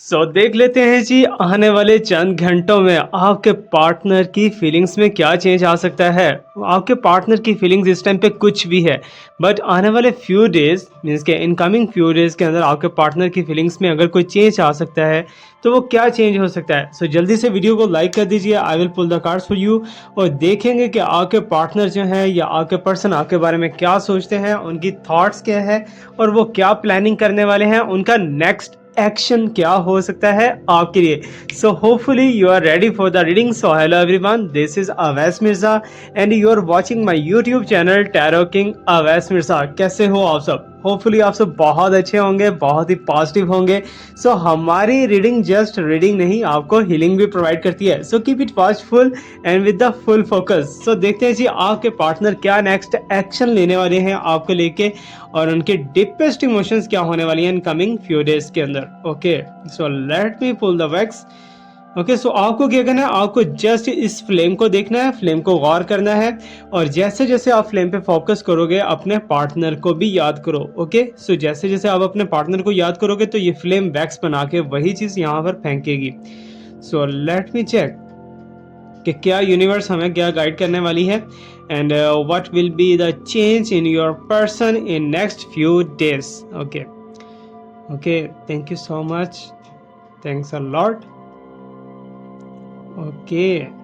देख लेते हैं जी आने वाले चंद घंटों में आपके पार्टनर की फीलिंग्स में क्या चेंज आ सकता है। आपके पार्टनर की फीलिंग्स इस टाइम पे कुछ भी है, बट आने वाले फ्यू डेज मीन्स के इनकमिंग फ्यू डेज के अंदर आपके पार्टनर की फीलिंग्स में अगर कोई चेंज आ सकता है तो वो क्या चेंज हो सकता है। जल्दी से वीडियो को लाइक कर दीजिए। I will pull the cards for you और देखेंगे कि आपके पार्टनर जो है या आपके पर्सन आपके बारे में क्या सोचते हैं, उनकी थॉट्स क्या है और वो क्या प्लानिंग करने वाले हैं, उनका नेक्स्ट एक्शन क्या हो सकता है आपके लिए। Hopefully you are ready for the reading. Hello everyone, this is Awais Mirza and you are watching my YouTube channel Tarot King Awais Mirza. कैसे हो आप सब? होपफुली आप सब बहुत अच्छे होंगे, बहुत ही पॉजिटिव होंगे। हमारी रीडिंग जस्ट रीडिंग नहीं, आपको हीलिंग भी प्रोवाइड करती है। Keep it watchful and with the full focus. देखते हैं जी आपके पार्टनर क्या नेक्स्ट एक्शन लेने वाले हैं आपको लेके और उनके डीपेस्ट इमोशंस क्या होने वाली हैं इन कमिंग फ्यू डेज के अंदर। Okay, let me pull the wax. Okay, आपको क्या करना है, आपको जस्ट इस फ्लेम को देखना है, फ्लेम को गौर करना है और जैसे जैसे आप फ्लेम पे फोकस करोगे अपने पार्टनर को भी याद करो। ओके, जैसे जैसे आप अपने पार्टनर को याद करोगे तो ये फ्लेम वैक्स बना के वही चीज यहाँ पर फेंकेगी। लेट मी चेक कि क्या यूनिवर्स हमें क्या गाइड करने वाली है and what will be the change in your person in next few days. Okay okay, thank you so much, thanks a lot. Okay,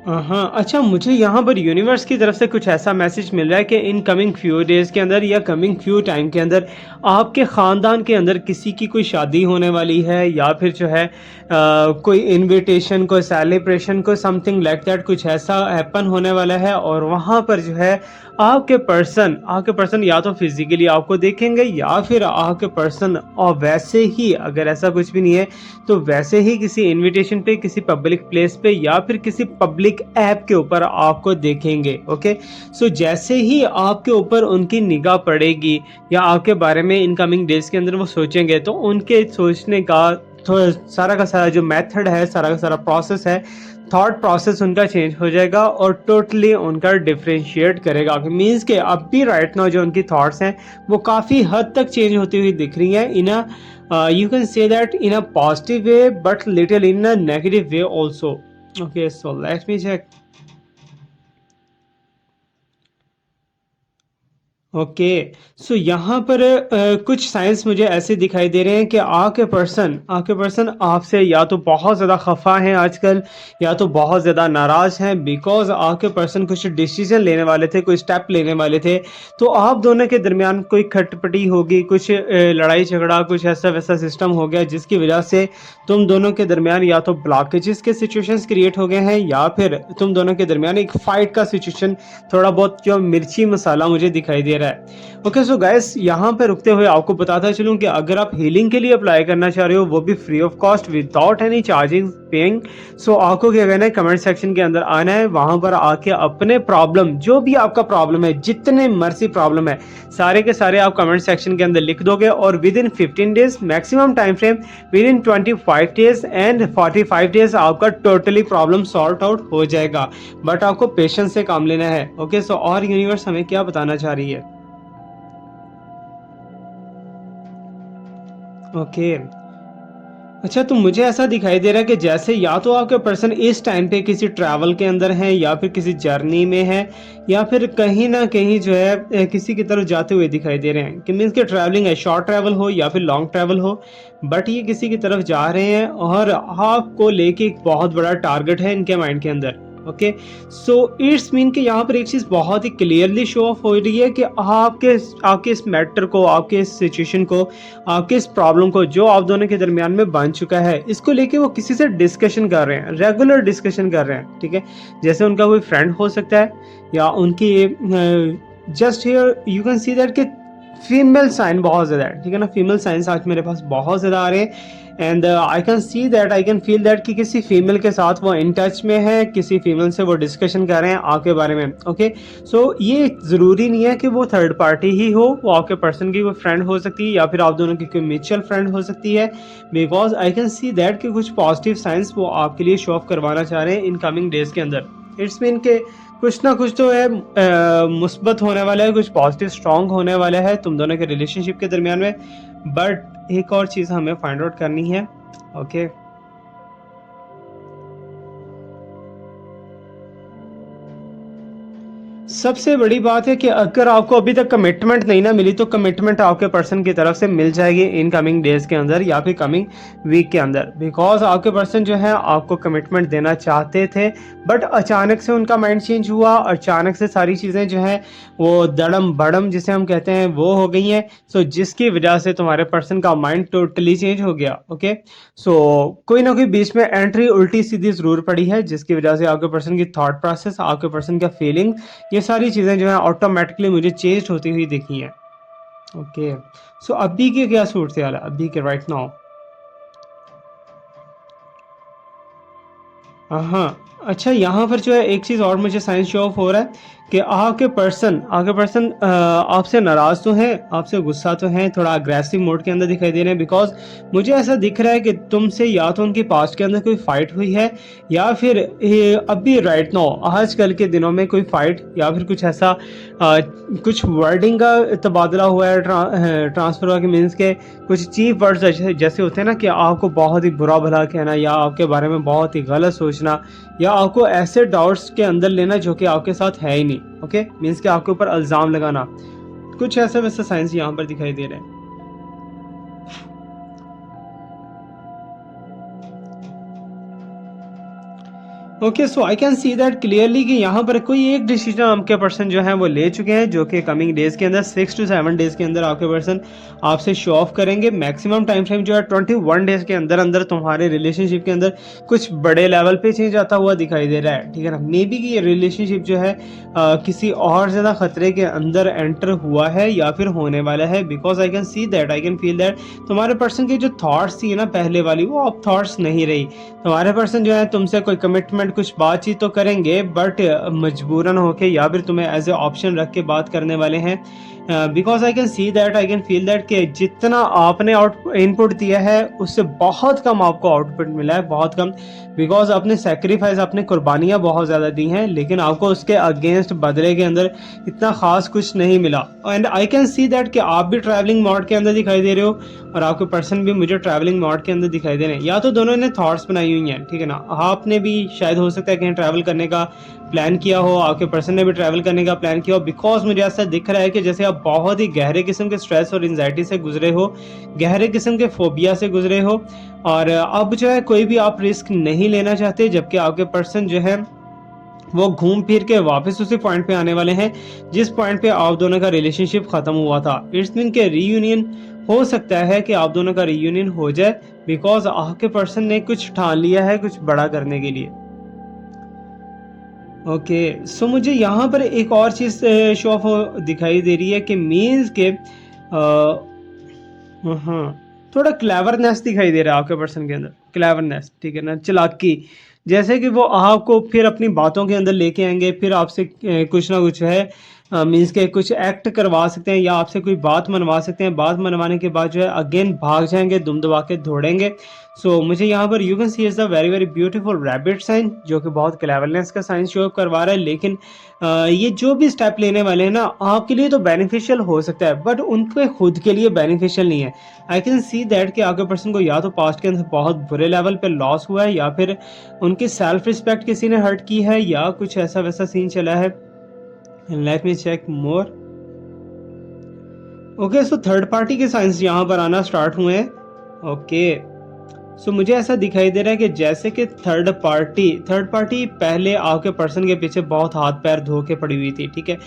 हाँ, अच्छा, मुझे यहाँ पर यूनिवर्स की तरफ से कुछ ऐसा मैसेज मिल रहा है कि इन कमिंग फ्यू डेज़ के अंदर या कमिंग फ्यू टाइम के अंदर आपके ख़ानदान के अंदर किसी की कोई शादी होने वाली है या फिर जो है कोई इनविटेशन, कोई सेलिब्रेशन, कोई समथिंग लाइक दैट कुछ ऐसा हैपन होने वाला है और वहाँ पर जो है आपके पर्सन या तो फिजिकली आपको देखेंगे या फिर आपके पर्सन और वैसे ही, अगर ऐसा कुछ भी नहीं है तो वैसे ही किसी इनविटेशन पे, किसी पब्लिक प्लेस पे या फिर किसी पब्लिक ऐप के ऊपर आपको देखेंगे। ओके, जैसे ही आपके ऊपर उनकी निगाह पड़ेगी या आपके बारे में इनकमिंग डेज के अंदर वो सोचेंगे तो उनके सोचने का सारा जो मेथड है, सारा का सारा प्रोसेस है, थॉट प्रोसेस उनका चेंज हो जाएगा और टोटली उनका डिफ्रेंशिएट करेगा। मीन्स के अब भी राइट नाउ जो उनकी थॉट्स हैं वो काफ़ी हद तक चेंज होती हुई दिख रही हैं इन अ you can say that in a positive way but little in a negative way also. Okay, let me check. Okay, यहाँ पर कुछ साइंस मुझे ऐसे दिखाई दे रहे हैं कि आपके पर्सन आपसे या तो बहुत ज़्यादा खफा हैं आजकल या तो बहुत ज़्यादा नाराज़ हैं बिकॉज आपके पर्सन कुछ डिसीजन लेने वाले थे, कोई स्टेप लेने वाले थे। तो आप दोनों के दरमियान कोई खटपटी होगी, कुछ लड़ाई झगड़ा, कुछ ऐसा वैसा सिस्टम हो गया जिसकी वजह से तुम दोनों के दरमियान या तो ब्लॉकेजेस के सिचुएशंस क्रिएट हो गए हैं या फिर तुम दोनों के दरमियान एक फाइट का सिचुएशन थोड़ा बहुत जो मिर्ची मसाला मुझे दिखाई दे रहा है। ओके, गाइस, यहाँ पे रुकते हुए आपको बताता चलूँ कि अगर आप हीलिंग के लिए अप्लाई करना चाह रहे हो वो भी free of cost without any charging paying, आपको क्या करना है, कमेंट सेक्शन के अंदर आना है, वहां पर आके अपने प्रॉब्लम, जो भी आपका प्रॉब्लम है, जितने मर्जी प्रॉब्लम है, सारे के सारे आप कमेंट सेक्शन के अंदर लिख दोगे और with in 15 days maximum time frame, with in 25 days and 45 days आपका टोटली प्रॉब्लम सॉर्ट आउट हो जाएगा। बट आपको पेशेंस से काम लेना है। ओके, और यूनिवर्स हमें क्या बताना चाह रही है? ओके, अच्छा, तो मुझे ऐसा दिखाई दे रहा है कि जैसे या तो आपके पर्सन इस टाइम पे किसी ट्रैवल के अंदर है या फिर किसी जर्नी में है या फिर कहीं ना कहीं जो है किसी की तरफ जाते हुए दिखाई दे रहे हैं कि मीन्स के ट्रैवलिंग है, शॉर्ट ट्रैवल हो या फिर लॉन्ग ट्रैवल हो, बट ये किसी की तरफ जा रहे हैं और आपको लेके एक बहुत बड़ा टारगेट है इनके माइंड के अंदर। ओके, इट्स मीन कि यहाँ पर एक चीज बहुत ही क्लियरली शो ऑफ हो रही है कि आपके इस मैटर को, आपके इस सिचुएशन को, आपके इस प्रॉब्लम को जो आप दोनों के दरमियान में बन चुका है, इसको लेके वो किसी से डिस्कशन कर रहे हैं, रेगुलर डिस्कशन कर रहे हैं। ठीक है, जैसे उनका कोई फ्रेंड हो सकता है या उनकी just here you can see that कि फीमेल साइन बहुत ज़्यादा है। ठीक है ना, फीमेल साइंस आज मेरे पास बहुत ज़्यादा आ रहे हैं and I can see that, I can feel that कि किसी फीमेल के साथ वो इन टच में है, किसी फीमेल से वो डिस्कशन कर रहे हैं आपके बारे में। ओके, ये ज़रूरी नहीं है कि वो थर्ड पार्टी ही हो, वो आपके पर्सन की कोई फ्रेंड हो सकती है या फिर आप दोनों की कोई म्यूचुअल फ्रेंड हो सकती है। Because I can see that कि कुछ पॉजिटिव साइंस वो आपके लिए शो ऑफ करवाना चाह रहे हैं इन कमिंग डेज के अंदर। इट्स मीन के कुछ ना कुछ तो है मुस्बत होने वाला है, कुछ पॉजिटिव स्ट्रांग होने वाला है तुम दोनों के रिलेशनशिप के दरमियान में। बट एक और चीज़ हमें फाइंड आउट करनी है। ओके, सबसे बड़ी बात है कि अगर आपको अभी तक कमिटमेंट नहीं ना मिली, तो कमिटमेंट आपके पर्सन की तरफ से मिल जाएगी इन कमिंग डेज के अंदर या फिर कमिंग वीक के अंदर। बिकॉज आपके पर्सन जो है आपको कमिटमेंट देना चाहते थे, बट अचानक से उनका माइंड चेंज हुआ, अचानक से सारी चीज़ें जो हैं वो दड़म बड़म जिसे हम कहते हैं वो हो गई हैं। सो जिसकी वजह से तुम्हारे पर्सन का माइंड टोटली चेंज हो गया। ओके, सो कोई ना कोई बीच में एंट्री उल्टी सीधी ज़रूर पड़ी है, जिसकी वजह से आपके पर्सन की थॉट प्रोसेस, आपके पर्सन का फीलिंग, ये सारी चीज़ें जो है ऑटोमेटिकली मुझे चेंज होती हुई दिखी हैं। ओके, सो अभी के क्या सूरत हाल है अभी के राइट नाउ? हाँ, अच्छा यहाँ पर जो है एक चीज़ और मुझे साइंस शो ऑफ हो रहा है कि आपके पर्सन आपसे नाराज़ तो हैं, आपसे गुस्सा तो हैं, थोड़ा अग्रेसिव मोड के अंदर दिखाई दे रहे हैं। बिकॉज़ मुझे ऐसा दिख रहा है कि तुमसे या तो उनकी पास्ट के अंदर कोई फ़ाइट हुई है, या फिर अभी राइट नाउ आजकल के दिनों में कोई फ़ाइट या फिर कुछ ऐसा कुछ वर्डिंग का तबादला हुआ है, ट्रांसफ़र हुआ कि मीन्स के कुछ चीप वर्ड्स जैसे जैसे होते हैं ना कि आपको बहुत ही बुरा भला कहना या आपके बारे में बहुत ही गलत सोचना, या आपको ऐसे डाउट्स के अंदर लेना जो कि आपके साथ है ही नहीं। ओके, मीन्स कि आपके ऊपर इल्ज़ाम लगाना, कुछ ऐसा वैसा साइंस यहाँ पर दिखाई दे रहा है। Okay, so I can see that clearly कि यहाँ पर कोई एक डिसीजन आपके पर्सन जो है वो ले चुके हैं, जो कि कमिंग डेज के अंदर 6 to 7 डेज के अंदर आपके पर्सन आपसे शो ऑफ करेंगे। मैक्सिमम टाइम फ्रेम जो है 21 डेज के अंदर अंदर तुम्हारे रिलेशनशिप के अंदर कुछ बड़े लेवल पे चेंज आता हुआ दिखाई दे रहा है। ठीक है ना, मे बी कि ये रिलेशनशिप जो है किसी और ज़्यादा खतरे के अंदर एंटर हुआ है या फिर होने वाला है। Because I can see that, I can feel that तुम्हारे पर्सन की जो थॉट्स थी ना पहले वाली, वो अब थॉट्स नहीं रही। तुम्हारे पर्सन जो है तुमसे कोई कमिटमेंट कुछ बातचीत तो करेंगे, बट मजबूरन होके या फिर तुम्हें एज ए ऑप्शन रख के बात करने वाले हैं। Because I can see that, I can feel that कि जितना आपने आउट इनपुट दिया है उससे बहुत कम आपको आउटपुट मिला है, बहुत कम। बिकॉज आपने सेक्रीफाइस, आपने कुर्बानियाँ बहुत ज़्यादा दी हैं, लेकिन आपको उसके अगेंस्ट बदले के अंदर इतना खास कुछ नहीं मिला। And I can see that कि आप भी ट्रैवलिंग मोड के अंदर दिखाई दे रहे हो और आपके पर्सन भी मुझे ट्रैवलिंग मोड के अंदर दिखाई दे रहे हैं। या तो दोनों ने थॉट्स बनाई हुई हैं, ठीक है ना, आपने भी शायद हो सकता है कहीं ट्रैवल करने का प्लान किया हो, आपके पर्सन ने भी ट्रैवल करने का प्लान किया हो। बिकॉज मुझे ऐसा दिख रहा है कि जैसे आप बहुत ही गहरे किस्म के स्ट्रेस और एंजाइटी से गुजरे हो, गहरे किस्म के फोबिया से गुजरे हो, और अब जो है कोई भी आप रिस्क नहीं लेना चाहते, जबकि आपके पर्सन जो है वो घूम फिर के वापस उसी पॉइंट पे आने वाले हैं जिस पॉइंट पे आप दोनों का रिलेशनशिप खत्म हुआ था। इट्स मीन के रीयूनियन हो सकता है कि आप दोनों का रीयूनियन हो जाए, बिकॉज आपके पर्सन ने कुछ ठान लिया है कुछ बड़ा करने के लिए। ओके, सो मुझे यहाँ पर एक और चीज़ शो ऑफ दिखाई दे रही है कि मीन्स के हाँ, थोड़ा क्लेवरनेस दिखाई दे रहा है आपके पर्सन के अंदर, क्लेवरनेस, ठीक है ना, चालाकी। जैसे कि वो आपको फिर अपनी बातों के अंदर लेके आएंगे, फिर आपसे कुछ ना कुछ है मीन्स के कुछ एक्ट करवा सकते हैं या आपसे कोई बात मनवा सकते हैं। बात मनवाने के बाद जो है अगेन भाग जाएंगे, दुम दबा के दौड़ेंगे। सो मुझे यहाँ पर you can see is a very very beautiful rabbit sign, जो कि बहुत क्लेवरनेस का साइन शो करवा रहा है। लेकिन ये जो भी स्टेप लेने वाले हैं ना आपके लिए तो बेनिफिशियल हो सकता है, बट उनके खुद के लिए बेनिफिशियल नहीं है। आई कैन सी दैट कि आपके पर्सन को या तो पास्ट के अंदर बहुत बुरे लेवल पे लॉस हुआ है, या फिर उनकी सेल्फ रिस्पेक्ट किसी ने हर्ट की है, या कुछ ऐसा वैसा सीन चला है। लेट मी चेक मोर। ओके, सो थर्ड पार्टी के साइंस यहाँ पर आना स्टार्ट हुए हैं। ओके, सो मुझे ऐसा दिखाई दे रहा है कि जैसे कि थर्ड पार्टी पहले आपके पर्सन के पीछे बहुत हाथ पैर धो के पड़ी हुई थी, ठीक है।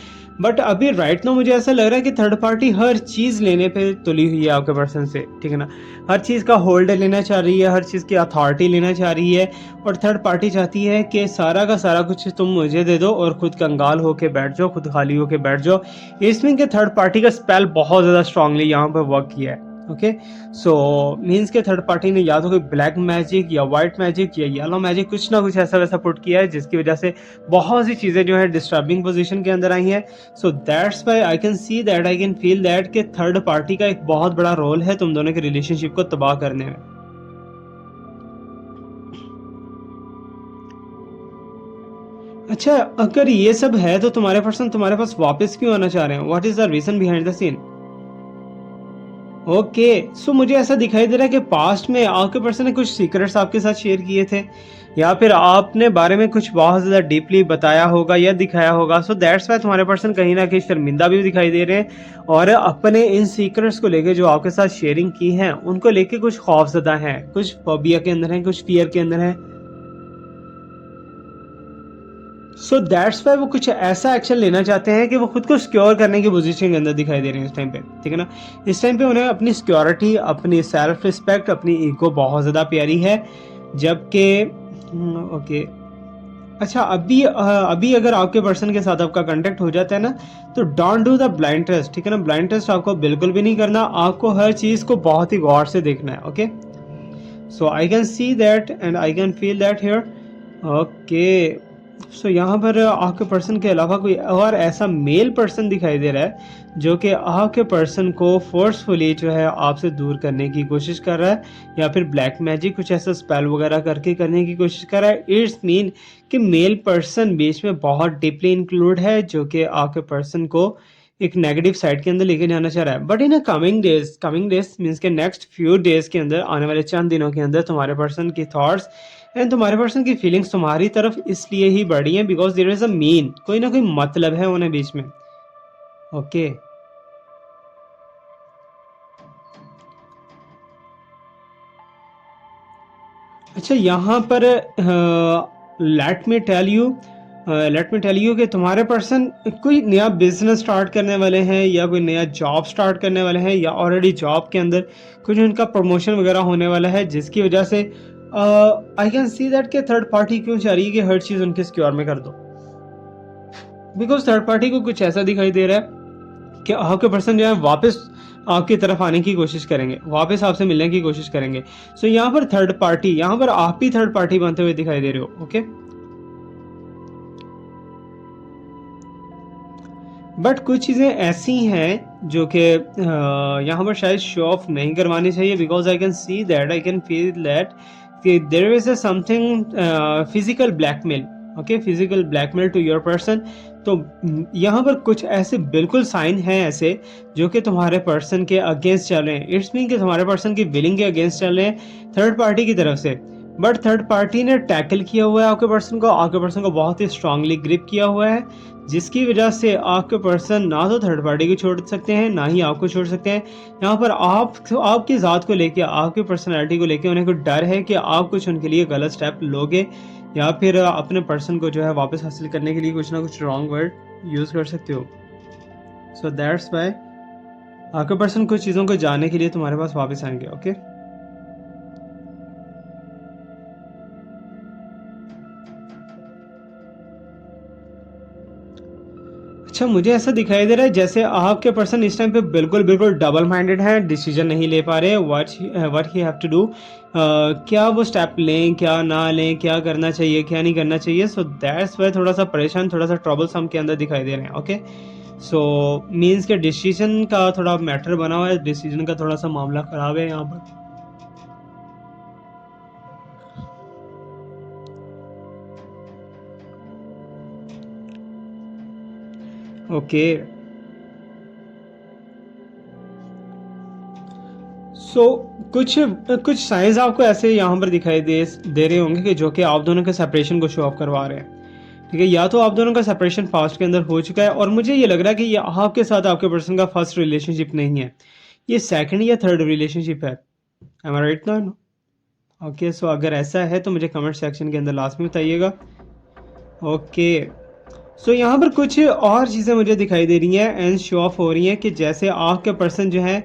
बट अभी राइट नाउ मुझे ऐसा लग रहा है कि थर्ड पार्टी हर चीज़ लेने पे तुली हुई है आपके पर्सन से, ठीक है ना। हर चीज़ का होल्ड लेना चाह रही है, हर चीज़ की अथॉरिटी लेना चाह रही है, और थर्ड पार्टी चाहती है कि सारा का सारा कुछ तुम मुझे दे दो और खुद कंगाल होके बैठ जाओ, खुद खाली होके बैठ जाओ। इसमें कि थर्ड पार्टी का स्पेल बहुत ज़्यादा स्ट्रांगली यहाँ पर वर्क किया है। ओके, सो मीन्स के थर्ड पार्टी ने या तो कोई ब्लैक मैजिक या वाइट मैजिक या येलो मैजिक कुछ ना कुछ ऐसा वैसा पुट किया है, जिसकी वजह से बहुत सी चीज़ें जो है डिस्टर्बिंग पोजीशन के अंदर आई हैं। So that's why I can see that, I can feel that कि थर्ड पार्टी का एक बहुत बड़ा रोल है तुम दोनों के रिलेशनशिप को तबाह करने में। अच्छा, अगर ये सब है तो तुम्हारे पर्सन तुम्हारे पास वापस क्यों आना चाह रहे हैं? What is the reason behind the scene? Okay, so मुझे ऐसा दिखाई दे रहा है कि पास्ट में आपके पर्सन ने कुछ सीक्रेट्स आपके साथ शेयर किए थे, या फिर आपने बारे में कुछ बहुत ज़्यादा डीपली बताया होगा या दिखाया होगा। सो दैट्स वाई तुम्हारे पर्सन कहीं ना कहीं शर्मिंदा भी दिखाई दे रहे हैं, और अपने इन सीक्रेट्स को लेके जो आपके साथ शेयरिंग की हैं उनको लेके कुछ खौफजदा हैं, कुछ फोबिया के अंदर हैं, कुछ फियर के अंदर हैं। सो दैट्स वाई वो कुछ ऐसा एक्शन लेना चाहते हैं कि वो खुद को सिक्योर करने की पोजीशन के अंदर दिखाई दे रहे हैं इस टाइम पे, ठीक है ना। इस टाइम पे उन्हें अपनी सिक्योरिटी, अपनी सेल्फ रिस्पेक्ट, अपनी ईगो बहुत ज़्यादा प्यारी है, जबकि ओके। अच्छा, अभी अगर आपके पर्सन के साथ आपका कांटेक्ट हो जाता है ना, तो don't do the blind trust, ठीक है ना। ब्लाइंड ट्रस्ट आपको बिल्कुल भी नहीं करना, आपको हर चीज़ को बहुत ही गौर से देखना है। Okay, so I can see that and I can feel that here. Okay, so यहाँ पर आपके पर्सन के अलावा कोई और ऐसा मेल पर्सन दिखाई दे रहा है जो कि आपके पर्सन को फोर्सफुली जो है आपसे दूर करने की कोशिश कर रहा है, या फिर ब्लैक मैजिक कुछ ऐसा स्पेल वगैरह करके करने की कोशिश कर रहा है। इट्स मीन कि मेल पर्सन बीच में बहुत डीपली इंक्लूड है, जो कि आपके पर्सन को एक नेगेटिव साइड के अंदर लेके जाना चाह रहा है। But in coming days means के नेक्स्ट फ्यू डेज के अंदर, आने वाले चंद दिनों के अंदर, तुम्हारे पर्सन की थॉट्स एंड तुम्हारे पर्सन की फीलिंग्स तुम्हारी तरफ इसलिए ही बढ़ी हैं because there is a mean, कोई ना कोई मतलब है उन्हें बीच में। ओके, अच्छा यहाँ पर लेट मी टेल यू कि तुम्हारे पर्सन कोई नया बिजनेस स्टार्ट करने वाले हैं, या कोई नया जॉब स्टार्ट करने वाले हैं, या ऑलरेडी जॉब के अंदर कुछ उनका प्रमोशन वगैरह होने वाला है, जिसकी वजह से आई कैन सी दैट के थर्ड पार्टी क्यों चाह रही है कि हर चीज़ उनके सिक्योर में कर दो। बिकॉज थर्ड पार्टी को कुछ ऐसा दिखाई दे रहा है कि आपके पर्सन जो है वापस आपकी तरफ आने की कोशिश करेंगे, वापस आपसे मिलने की कोशिश करेंगे। सो यहाँ पर थर्ड पार्टी, यहाँ पर आप ही थर्ड पार्टी बनते हुए दिखाई दे रहे हो। ओके, बट कुछ चीज़ें ऐसी हैं जो कि यहाँ पर शायद शो ऑफ नहीं करवानी चाहिए, because I can see that, I can feel that कि there is a something physical blackmail. Okay, physical blackmail to your person. तो यहाँ पर कुछ ऐसे बिल्कुल साइन हैं ऐसे जो कि तुम्हारे पर्सन के अगेंस्ट चल रहे हैं। इट्स मीन कि तुम्हारे पर्सन की विलिंग के अगेंस्ट चल रहे हैं थर्ड पार्टी की तरफ से। बट थर्ड पार्टी ने टैकल किया हुआ है आपके पर्सन को बहुत ही स्ट्रांगली ग्रिप किया हुआ है, जिसकी वजह से आपके पर्सन ना तो थर्ड पार्टी को छोड़ सकते हैं, ना ही आपको छोड़ सकते हैं। यहाँ पर आपकी ज़ात को लेके, आपकी पर्सनैलिटी को लेके उन्हें कुछ डर है कि आप कुछ उनके लिए गलत स्टेप लोगे, या फिर अपने पर्सन को जो है वापस हासिल करने के लिए कुछ ना कुछ रॉन्ग वर्ड यूज़ कर सकते हो। सो दैट्स वाई आपके पर्सन कुछ चीज़ों को जानने के लिए तुम्हारे पास वापस आएंगे। ओके, अच्छा, मुझे ऐसा दिखाई दे रहा है जैसे आपके पर्सन इस टाइम पे बिल्कुल बिल्कुल डबल माइंडेड हैं, डिसीजन नहीं ले पा रहे what he have to do, क्या वो स्टेप लें, क्या ना लें, क्या करना चाहिए, क्या नहीं करना चाहिए। सो दैट्स वाई थोड़ा सा परेशान, थोड़ा सा ट्रबल सम के अंदर दिखाई दे रहे हैं। ओके, सो मीन्स के डिसीजन का थोड़ा मैटर बना हुआ है, डिसीजन का थोड़ा सा मामला खराब है यहाँ पर। ओके, सो कुछ कुछ साइंस आपको ऐसे यहाँ पर दिखाई दे रहे होंगे कि जो कि आप दोनों के सेपरेशन को शो ऑफ करवा रहे हैं। ठीक है, या तो आप दोनों का सेपरेशन पास्ट के अंदर हो चुका है, और मुझे ये लग रहा है कि ये आपके साथ आपके पर्सन का फर्स्ट रिलेशनशिप नहीं है, ये सेकंड या थर्ड रिलेशनशिप है। एम आई राइट ना? ओके, सो अगर ऐसा है तो मुझे कमेंट सेक्शन के अंदर लास्ट में बताइएगा। ओके, सो यहाँ पर कुछ और चीज़ें मुझे दिखाई दे रही हैं एंड शो ऑफ हो रही हैं कि जैसे आपके पर्सन जो है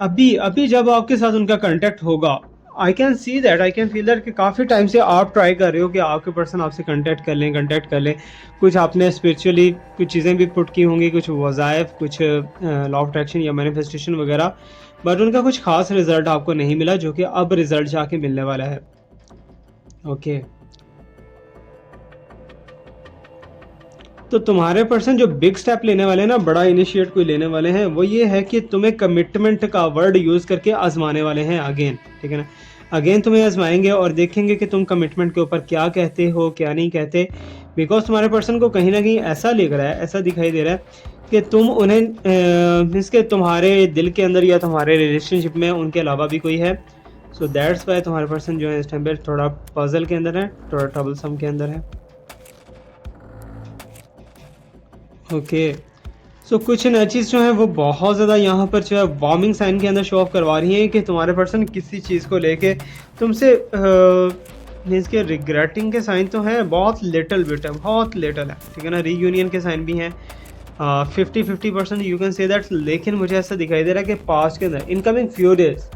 अभी अभी जब आपके साथ उनका कांटेक्ट होगा, आई can see that, I can feel that कि काफ़ी टाइम से आप ट्राई कर रहे हो कि आपके पर्सन आपसे कांटेक्ट कर लें। कुछ आपने स्पिरिचुअली कुछ चीज़ें भी पुट की होंगी, कुछ वज़ाइफ, कुछ लॉ ऑफ अट्रैक्शन या मैनिफेस्टेशन वगैरह, बट उनका कुछ खास रिजल्ट आपको नहीं मिला, जो कि अब रिजल्ट जाके मिलने वाला है। ओके, तो तुम्हारे पर्सन जो बिग स्टेप लेने वाले हैं ना, बड़ा इनिशिएट कोई लेने वाले हैं, वो ये है कि तुम्हें कमिटमेंट का वर्ड यूज़ करके आजमाने वाले हैं अगेन। ठीक है ना, अगेन तुम्हें आजमाएंगे और देखेंगे कि तुम कमिटमेंट के ऊपर क्या कहते हो क्या नहीं कहते, बिकॉज तुम्हारे पर्सन को कहीं ना कहीं ऐसा लग रहा है, ऐसा दिखाई दे रहा है कि तुम उन्हें मीन्स के तुम्हारे दिल के अंदर या तुम्हारे रिलेशनशिप में उनके अलावा भी कोई है। सो दैट्स वाई तुम्हारे पर्सन जो है इस टाइम पे थोड़ा पजल के अंदर है, थोड़ा ट्रबल सम के अंदर है। ओके, सो कुछ एनर्जीज जो है वो बहुत ज़्यादा यहाँ पर जो है वार्मिंग साइन के अंदर शो ऑफ करवा रही हैं कि तुम्हारे पर्सन किसी चीज़ को लेके तुमसे मीन्स के रिग्रेटिंग के साइन तो हैं, बहुत लिटल बिट है, बहुत लिटल है, ठीक है ना। रीयूनियन के साइन भी हैं 50-50% यू कैन से दैट। लेकिन मुझे ऐसा दिखाई दे रहा है कि पास्ट के अंदर incoming few days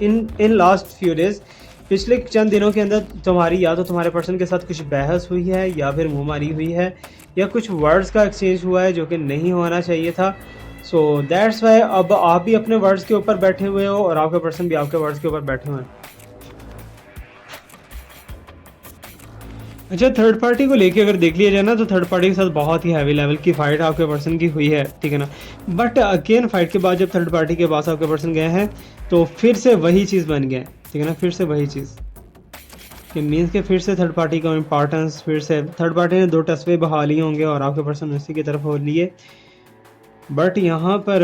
in last few days, पिछले चंद दिनों के अंदर तुम्हारी या तो तुम्हारे पर्सन के साथ कुछ बहस हुई है या फिर मुंहमारी हुई है या कुछ वर्ड्स का एक्सचेंज हुआ है जो कि नहीं होना चाहिए था। सो दैट्स वाई अब आप भी अपने वर्ड्स के ऊपर बैठे हुए हो और आपके पर्सन भी आपके वर्ड्स के ऊपर बैठे हुए हैं। अच्छा, थर्ड पार्टी को लेके अगर देख लिया जाए ना तो थर्ड पार्टी के साथ बहुत ही हैवी लेवल की फाइट आपके पर्सन की हुई है, ठीक है ना। बट अगेन फाइट के बाद जब थर्ड पार्टी के पास आपके पर्सन गए हैं तो फिर से वही चीज़ बन गया, ठीक है ना, फिर से वही चीज़ कि मीन्स के फिर से थर्ड पार्टी का इम्पोर्टेंस, फिर से थर्ड पार्टी ने 2 टस्वे बहा लिए होंगे और आपके पर्सन उसी की तरफ हो लिए। बट यहाँ पर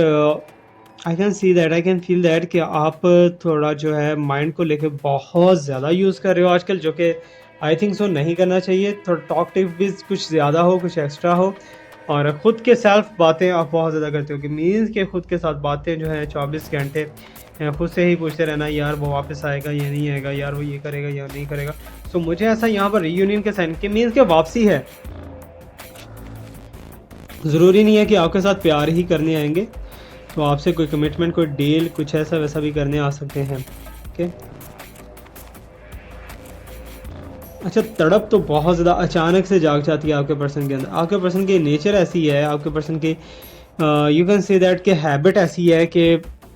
आई can see that, I can feel that कि आप थोड़ा जो है माइंड को लेके बहुत ज़्यादा यूज़ कर रहे हो आजकल, जो कि आई थिंक सो नहीं करना चाहिए। थोड़ा टॉकटिव भी कुछ ज़्यादा हो, कुछ एक्स्ट्रा हो, और ख़ुद के सेल्फ बातें आप बहुत ज़्यादा करते हो कि मीन्स के खुद के साथ बातें जो है 24 घंटे खुद से ही पूछते रहना, यार वो वापस आएगा या नहीं आएगा, यार वो ये करेगा या नहीं करेगा। सो मुझे ऐसा यहाँ पर रीयूनियन के साइन के मीन्स के वापसी है, ज़रूरी नहीं है कि आपके साथ प्यार ही करने आएंगे, तो आपसे कोई कमिटमेंट, कोई डील, कुछ ऐसा वैसा भी करने आ सकते हैं। ओके, अच्छा, तड़प तो बहुत ज़्यादा अचानक से जाग जाती है आपके पर्सन के अंदर। आपके पर्सन की नेचर ऐसी है, आपके पर्सन की यू कैन से दैट के हैबिट ऐसी है कि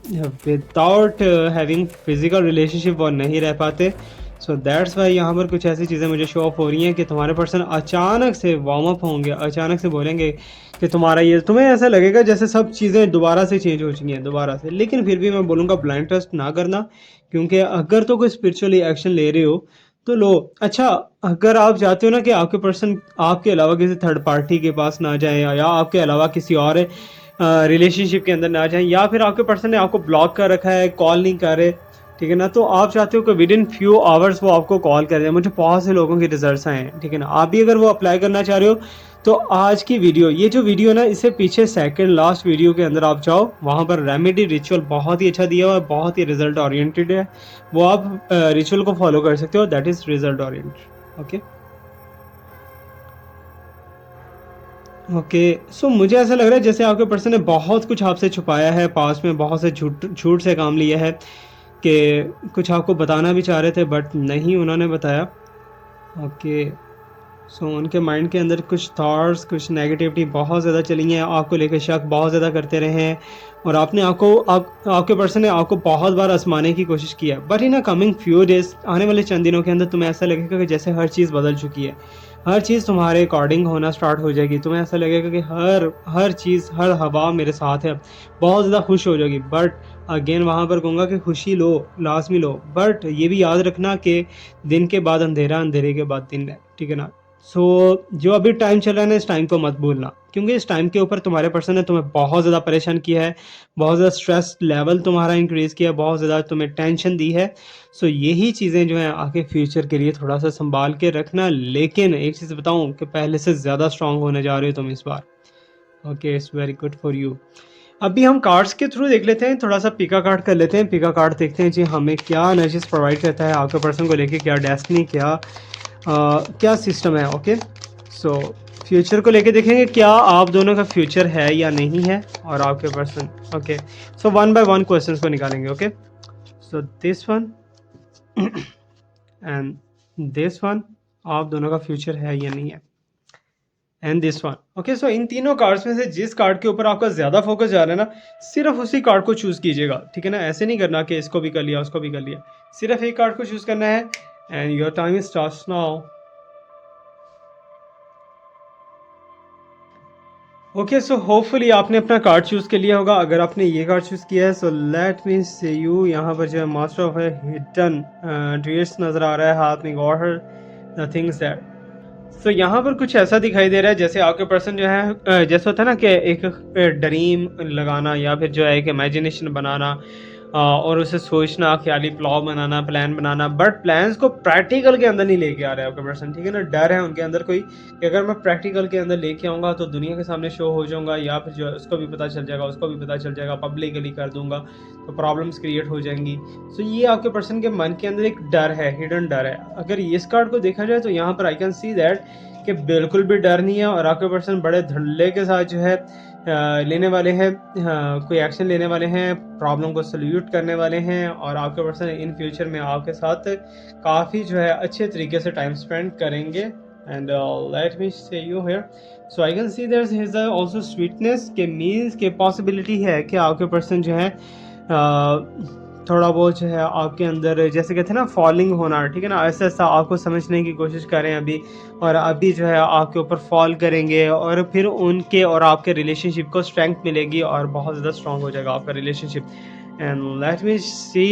विदाउट हैविंग फिजिकल रिलेशनशिप वो नहीं रह पाते। सो दैट्स वाई यहाँ पर कुछ ऐसी चीज़ें मुझे शो ऑफ हो रही हैं कि तुम्हारे पर्सन अचानक से वार्म अप होंगे, अचानक से बोलेंगे कि तुम्हारा ये, तुम्हें ऐसा लगेगा जैसे सब चीज़ें दोबारा से चेंज हो चुकी हैं दोबारा से। लेकिन फिर भी मैं बोलूँगा ब्लाइंड ट्रस्ट ना करना, क्योंकि अगर तो कोई स्पिरिचुअली एक्शन ले रहे हो तो लो। अच्छा, अगर आप चाहते हो ना कि आपके पर्सन आपके अलावा किसी थर्ड पार्टी के पास ना जाए या आपके अलावा किसी और रिलेशनशिप के अंदर ना जाए, या फिर आपके पर्सन ने आपको ब्लॉक कर रखा है, कॉल नहीं कर रहे, ठीक है ना, तो आप चाहते हो कि विद इन फ्यू आवर्स वो आपको कॉल कर दें। मुझे बहुत से लोगों के रिजल्ट्स आए हैं, ठीक है ना। आप भी अगर वो अप्लाई करना चाह रहे हो तो आज की वीडियो, ये जो वीडियो ना, इससे पीछे सेकंड लास्ट वीडियो के अंदर आप जाओ, वहाँ पर रेमेडी रिचुअल बहुत ही अच्छा दिया हुआ है, बहुत ही रिजल्ट ओरिएंटेड है। वो आप रिचुअल को फॉलो कर सकते हो, that is result oriented. Okay okay, so मुझे ऐसा लग रहा है जैसे आपके पर्सन ने बहुत कुछ आपसे छुपाया है, पास में बहुत से झूठ झूठ से काम लिया है कि कुछ आपको बताना भी चाह रहे थे बट नहीं उन्होंने बताया। ओके, सो उनके माइंड के अंदर कुछ थॉट्स, कुछ नेगेटिविटी बहुत ज़्यादा चली हैं, आपको लेकर शक बहुत ज़्यादा करते रहे हैं, और आपने आपके पर्सन ने आपको बहुत बार आजमाने की कोशिश की है। But in a coming few days, आने वाले चंद दिनों के अंदर तुम्हें ऐसा लगेगा कि जैसे हर चीज़ बदल चुकी है, हर चीज़ तुम्हारे अकॉर्डिंग होना स्टार्ट हो जाएगी। तुम्हें ऐसा लगेगा कि हर चीज़, हर हवा मेरे साथ है, बहुत ज़्यादा खुश हो जाएगी। बट अगेन वहाँ पर कहूँगा कि खुशी लो, लाजमी लो, बट ये भी याद रखना कि दिन के बाद अंधेरा, अंधेरे के बाद दिन है, ठीक है ना। सो जो अभी टाइम चल रहा है ना, इस टाइम को मत भूलना, क्योंकि इस टाइम के ऊपर तुम्हारे पर्सन ने तुम्हें बहुत ज़्यादा परेशान किया है, बहुत ज़्यादा स्ट्रेस लेवल तुम्हारा इंक्रीज़ किया है, बहुत ज़्यादा तुम्हें टेंशन दी है। सो यही चीज़ें जो हैं आगे फ्यूचर के लिए थोड़ा सा संभाल के रखना। लेकिन एक चीज़ बताऊं कि पहले से ज़्यादा स्ट्रांग होने जा रहे हो तुम इस बार। Okay, it's very good for you. अभी हम कार्ड्स के थ्रू देख लेते हैं, थोड़ा सा पिका कार्ड कर लेते हैं। पिका कार्ड देखते हैं जी हमें क्या एनर्जीज प्रोवाइड करता है आपके पर्सन को लेके, क्या डेस्टिनी, क्या सिस्टम है। ओके, सो फ्यूचर को लेके देखेंगे क्या आप दोनों का फ्यूचर है या नहीं है, और आपके person. Okay, so one by one questions को निकालेंगे। Okay, so this one and this one, आप दोनों का फ्यूचर है या नहीं है, and this one. Okay, so इन तीनों कार्ड्स में से जिस कार्ड के ऊपर आपका ज़्यादा फोकस जा रहा है ना, सिर्फ उसी कार्ड को चूज़ कीजिएगा, ठीक है ना। ऐसे नहीं करना कि इसको भी कर लिया, उसको भी कर लिया, सिर्फ एक कार्ड को चूज़ करना है। And your time starts now. Okay, so hopefully आपने अपना कार्ड चूज़ कर लिया होगा। अगर आपने ये कार्ड चूज़ किया है, so let me say you, यहाँ पर जो है मास्टर ऑफ हिडन ड्रीम्स नज़र आ रहा है, हाथ में गॉड द थिंग्स दैट। सो यहाँ पर कुछ ऐसा दिखाई दे रहा है जैसे आपके पर्सन जो है जैसे होता है ना कि एक ड्रीम लगाना या फिर जो है एक इमेजिनेशन बनाना, और उसे सोचना, ख्याली प्लान बनाना, बट प्लान्स को प्रैक्टिकल के अंदर नहीं लेके आ रहा है आपका पर्सन, ठीक है ना। डर है उनके अंदर कोई कि अगर मैं प्रैक्टिकल के अंदर लेके आऊँगा तो दुनिया के सामने शो हो जाऊँगा, या फिर जो है उसको भी पता चल जाएगा, उसको भी पता चल जाएगा, पब्लिकली कर दूंगा तो प्रॉब्लम्स क्रिएट हो जाएंगी। सो ये आपके पर्सन के मन के अंदर एक डर है, हिडन डर है। अगर इस कार्ड को देखा जाए तो यहाँ पर आई कैन सी दैट कि बिल्कुल भी डर नहीं है, और आपके पर्सन बड़े धड़ल्ले के साथ जो है लेने वाले हैं, कोई एक्शन लेने वाले हैं, प्रॉब्लम को सोल्यूट करने वाले हैं, और आपके पर्सन इन फ्यूचर में आपके साथ काफ़ी जो है अच्छे तरीके से टाइम स्पेंड करेंगे। And let me say you here, so I can see there is also sweetness के मीन्स के पॉसिबिलिटी है कि आपके पर्सन जो है थोड़ा बहुत जो है आपके अंदर जैसे कहते हैं ना फॉलिंग होना, ठीक है ना, ऐसा ऐसा आपको समझने की कोशिश करें अभी, और अभी जो है आपके ऊपर फॉल करेंगे, और फिर उनके और आपके रिलेशनशिप को स्ट्रेंथ मिलेगी और बहुत ज़्यादा स्ट्रांग हो जाएगा आपका रिलेशनशिप। एंड लेट मी सी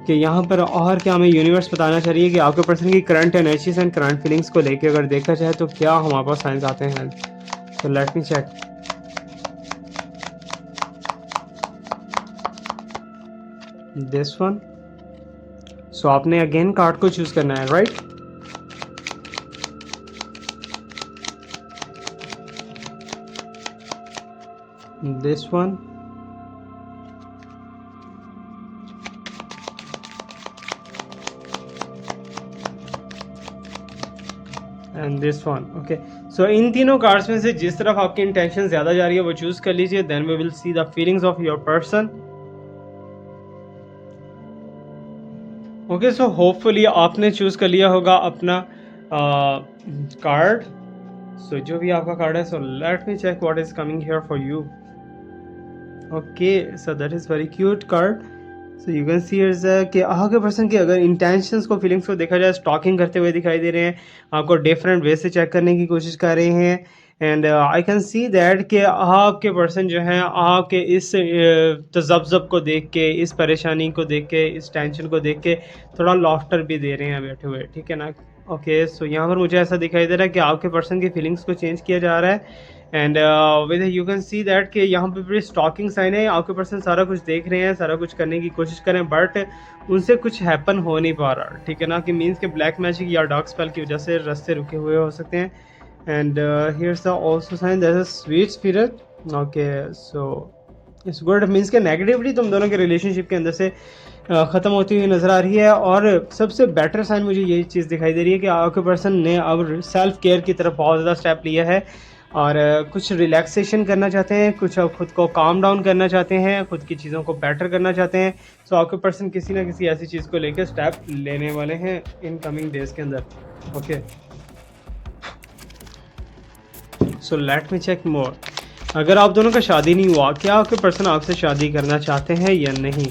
कि यहाँ पर और क्या हमें यूनिवर्स बताना चाहिए कि आपके पर्सन की current energies and current feelings को लेके अगर देखा जाए तो क्या हमारे पास साइंस आते हैं। तो let me check. This one, so आपने अगेन कार्ड को चूज करना है, right. This one and this one. Okay, so इन तीनों कार्ड्स में से जिस तरफ आपकी इंटेंशन ज्यादा जा रही है वो चूज कर लीजिए, then we will see the feelings of your person. Okay, so hopefully आपने चूज कर लिया होगा अपना कार्ड। सो जो भी आपका कार्ड है, so let me check what is coming here for you. Okay, so that is very cute card. So you can see कि आपके पर्सन के अगर इंटेंशंस को, फीलिंग्स को देखा जाए, स्टॉकिंग करते हुए दिखाई दे रहे हैं, आपको डिफरेंट वे से चेक करने की कोशिश कर रहे हैं। And I can see that कि आपके पर्सन जो हैं आपके इस तजब्जब को देख के, इस परेशानी को देख के, इस टेंशन को देख के थोड़ा लॉफ्टर भी दे रहे हैं बैठे हुए, ठीक है ना। ओके, सो यहाँ पर मुझे ऐसा दिखाई दे रहा है कि आपके पर्सन की फीलिंग्स को चेंज किया जा रहा है। And with you can see that कि यहाँ पे पूरी स्टॉकिंग साइन है, आपके पर्सन सारा कुछ देख रहे हैं, सारा कुछ करने की कोशिश कर रहे हैं, बट उनसे कुछ हैपन हो नहीं पा रहा, ठीक है ना, कि मीन्स के ब्लैक मैजिक या डार्क स्पेल की वजह से रास्ते रुके हुए हो सकते हैं। And here's the also sign that a sweet spirit. Okay, so it's good, means के नेगेटिविटी तुम दोनों के रिलेशनशिप के अंदर से ख़त्म होती हुई नज़र आ रही है। और सबसे बेटर साइन मुझे यही चीज़ दिखाई दे रही है कि आपके पर्सन ने अब सेल्फ केयर की तरफ बहुत ज़्यादा स्टेप लिया है, और कुछ रिलैक्सेशन करना चाहते हैं, कुछ खुद को काम डाउन करना चाहते हैं, खुद की चीज़ों को बेटर करना चाहते हैं। सो आपके पर्सन किसी ना किसी ऐसी चीज़ को लेकर स्टेप लेने वाले हैं इन कमिंग डेज के अंदर। Okay, so let me check more. अगर आप दोनों का शादी नहीं हुआ, क्या आपके पर्सन आपसे शादी करना चाहते हैं या नहीं।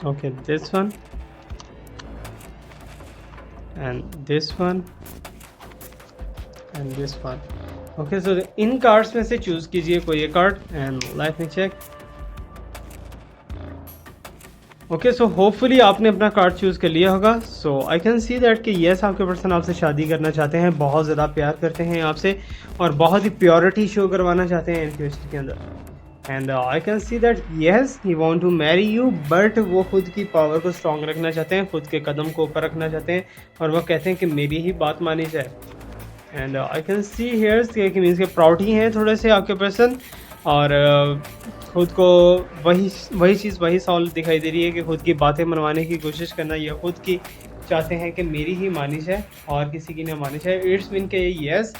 Okay, this one and this one and this one. Okay, so इन कार्ड्स में से चूज कीजिए कोई एक card and let me check. Okay, so hopefully आपने अपना कार्ड चूज कर लिया होगा। So I can see that कि यस, आपके पर्सन आपसे शादी करना चाहते हैं, बहुत ज़्यादा प्यार करते हैं आपसे, और बहुत ही प्योरिटी शो करवाना चाहते हैं इन फ्यूचर के अंदर। And I can see that yes he want to marry you, but वो खुद की पावर को स्ट्रॉन्ग रखना चाहते हैं, खुद के कदम को ऊपर रखना चाहते हैं, और वो कहते हैं कि मेरी ही बात मानी जाए। And I can C hairs कि मीन्स के प्राउड ही हैं थोड़े से आपके पर्सन, और खुद को वही चीज़ वही सॉल्व दिखाई दे रही है कि खुद की बातें मनवाने की कोशिश करना, या खुद की चाहते हैं कि मेरी ही मानी जाए और किसी की ना मानी जाए। इट्स मीन के येस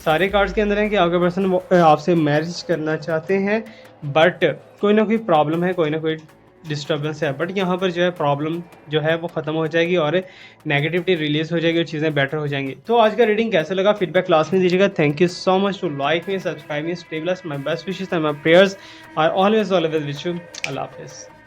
सारे कार्ड्स के अंदर हैं कि आपके पर्सन आपसे मैरिज करना चाहते हैं, बट कोई ना कोई प्रॉब्लम है, कोई ना कोई डिस्टर्बेंस है, बट यहाँ पर जो है प्रॉब्लम जो है वो ख़त्म हो जाएगी और नेगेटिविटी रिलीज हो जाएगी और चीज़ें बेटर हो जाएंगी। तो आज का रीडिंग कैसा लगा फीडबैक क्लास में दीजिएगा। Thank you so much to like me, subscribe me, stay blessed, my best wishes and my prayers are always with you. अल्लाह हाफिज़।